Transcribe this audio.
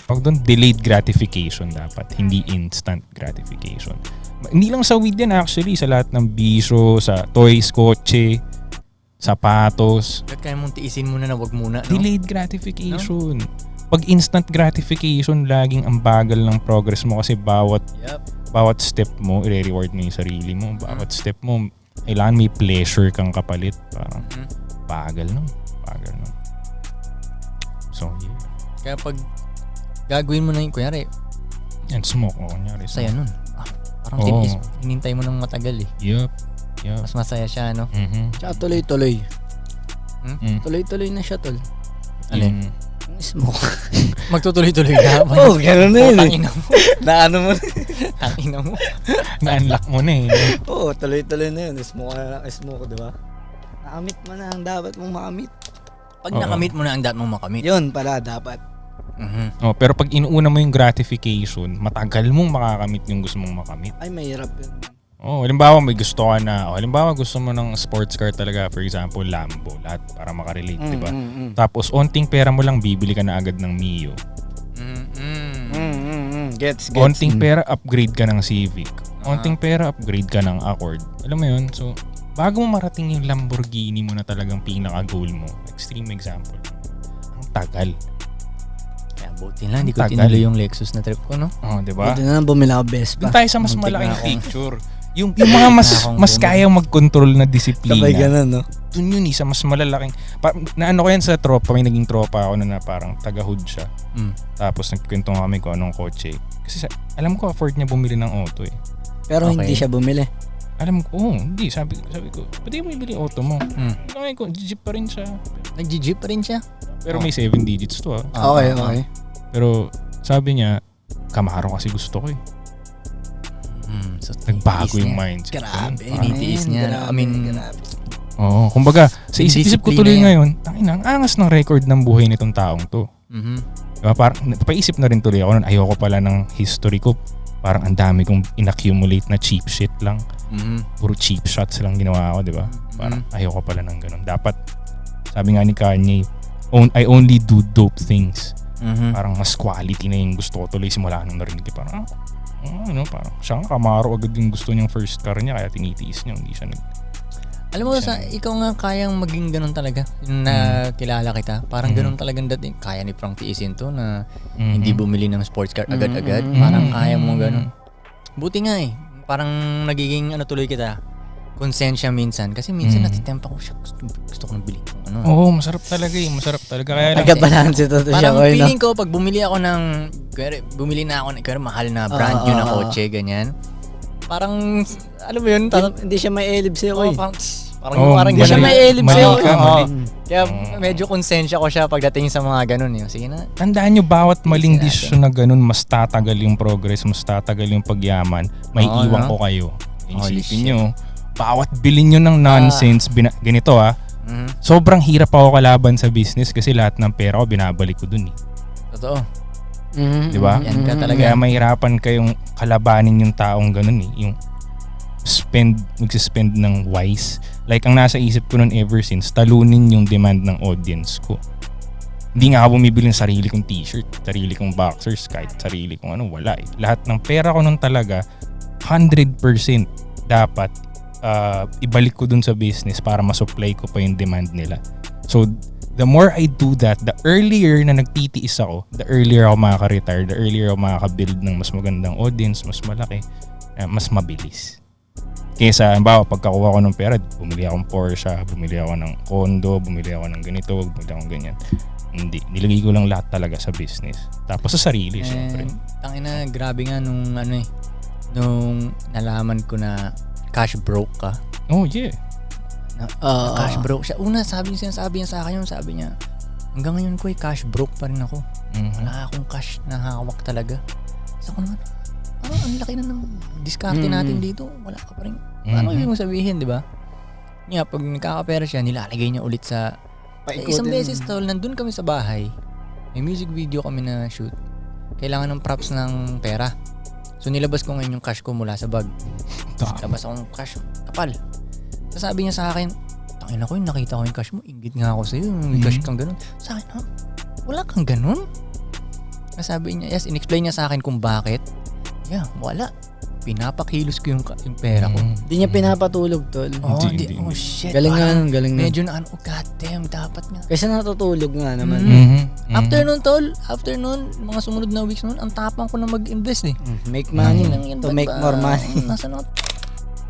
Pag doon, delayed gratification dapat, hindi instant gratification. Hindi lang sa weed yan actually, sa lahat ng bisyo, sa toys, kotse, sapatos. Ba't kaya mong tiisin muna na wag muna, no? Delayed gratification. No? Pag instant gratification, laging ang bagal ng progress mo kasi bawat step mo, i-reward mo yung sarili mo. Bawat step mo, kailangan may pleasure kang kapalit. Parang bagal nun. So, yeah. Kaya pag gagawin mo na yung, kunyari, yan, smoke. Kunyari. Saya nun. Parang tinis, hinintay mo ng matagal eh. Yup. Mas masaya siya, no? Tsaka tuloy-tuloy. Tuloy-tuloy na siya, tol. Alin? Smoke. Magtutuloy-tuloy na. Gano'n na yun eh. Tangina mo. Naano mo na. Tangina mo. Na-unlock mo na eh. Tuloy-tuloy na yun. Smoke na lang, smoke, diba? Nakamit mo na ang dapat mong makamit. Pag nakamit mo na ang dapat mong makamit. Yun pala, dapat. Pero pag inuuna mo yung gratification, matagal mong makakamit yung gusto mong makamit. Ay, mahirap yun. Halimbawa may gusto ka na, halimbawa gusto mo ng sports car talaga, for example, Lambo, lahat para makarelate, di ba? Tapos, onting pera mo lang, bibili ka na agad ng Mio. Gets. Onting pera, upgrade ka ng Civic. Onting pera, upgrade ka ng Accord. Alam mo yun? So, bago mo marating yung Lamborghini mo na talagang pinaka-goal mo, extreme example, ang tagal. Kaya buti lang, hindi ko tinuloy yung Lexus na trip ko, no? Di ba? Buti na lang bumili ako Vespa. Doon tayo sa mas malaking picture. Yung mga mas kayang mag-control na disiplina. Sabay ganun, no? Doon yun sa mas malalaking. Naano ko yan sa tropa, may naging tropa ako na parang taga-hood siya. Tapos nagkwento kami kung anong kotse. Kasi alam ko afford niya bumili ng auto eh. Pero hindi siya bumili. Alam ko, hindi. Sabi ko, pwede mo ibili auto mo. Ko, jeep pa rin siya. Nag-jeep pa rin siya? Pero may 7 digits to Okay. Pero sabi niya, Camaro kasi gusto ko eh. So, nagbago yung mindset. Grabe. Tinitiis niya. Kumbaga, sa isip ko tuloy ngayon, ang angas ng record ng buhay nitong taong to. Diba, parang napaisip na rin tuloy ako nun, ayoko pala ng history ko. Parang ang dami kong inaccumulate na cheap shit lang. Puro cheap shots lang ginawa ko, diba? Parang ayoko pala ng ganun. Dapat, sabi nga ni Kanye, I only do dope things. Parang mas quality na yung gusto ko tuloy simula nung narinig. Parang, parang siya nga Camaro agad yung gusto niyang first car niya kaya tinitiis niya, hindi siya alam mo, ikaw nga kayang maging ganun talaga na kilala kita. Parang ganun talagang dating. Kaya ni Frank tiisin to na hindi bumili ng sports car agad-agad. Parang kaya mo ganun. Buti nga eh. Parang nagiging tuloy kita. Konsensya minsan. Kasi minsan natitempa ko siya. Gusto ko nang bilhin. Masarap talaga eh. Masarap talaga. Kaya nagka-balance ito siya. Parang feeling ko, pag bumili ako ng, bumili na ako ng mahal na brand new na kotse, ganyan. Parang, alam mo yun? Hindi siya may elib sa'yo. Parang hindi siya may elib sa'yo. Kaya medyo konsensya ko siya pagdating sa mga ganun. Sige na. Tandaan nyo, bawat maling desisyon na ganun, mas tatagal yung progress, mas tatagal yung pagyaman. May iwan ko kayo. Isipin nyo, bawat bilhin nyo ng nonsense, ganito sobrang hirap ako kalaban sa business kasi lahat ng pera ko binabalik ko dun eh. Totoo. Diba? Yan ka talaga. Kaya mahirapan kayong kalabanin yung taong ganun eh. Yung magsispend ng wise. Like ang nasa isip ko nun ever since, talunin yung demand ng audience ko. Hindi nga ako bumibili ng sarili kong t-shirt, sarili kong boxers, kahit sarili kong wala eh. Lahat ng pera ko nun talaga, 100% dapat ibalik ko dun sa business para masupply ko pa yung demand nila. So, the more I do that, the earlier na nagtitiis ako, the earlier ako makaka-retire, the earlier ako makaka-build ng mas magandang audience, mas malaki, mas mabilis. Kesa, halimbawa, pagkakuha ko ng pera, bumili akong Porsche, bumili ako ng condo, bumili ako ng ganito, bumili ako ng ganyan. Hindi. Nilagay ko lang lahat talaga sa business. Tapos sa sarili, syempre. Tangina, grabe nga nung nung nalaman ko na cash broke ka. Oh, yeah. Cash broke siya. Una, sinasabi niya sa akin yun, sabi niya, hanggang ngayon ko cash broke pa rin ako. Wala akong cash na hawak talaga. So ako naman, parang ang laki na ng diskarte natin dito. Wala ka pa rin. Ano yung sabihin, di ba? Nga, pag nakakapera siya, nilalagay niya ulit sa... isang beses tol, nandun kami sa bahay. May music video kami na shoot. Kailangan ng props ng pera. So nilabas ko ngayon yung cash ko mula sa bag. Labas akong cash, kapal. So sabi niya sa akin, tangin ako yung nakita ko yung cash mo, inggit nga ako sa'yo, may cash kang ganun. Sa akin, wala kang ganun? Sabi niya, yes, in-explain niya sa akin kung bakit. Yeah, wala. Pinapakilos ko yung pera ko. Hindi niya pinapatulog, tol. Hindi. Oh shit. Galing parang nga, galing nga. medyo na oh god damn, dapat nga. Kasi natutulog nga naman. After nun, mga sumunod na weeks nun, ang tapang ko na mag-invest eh. Make money. Lang yan, To ba't make ba? more money. Nasa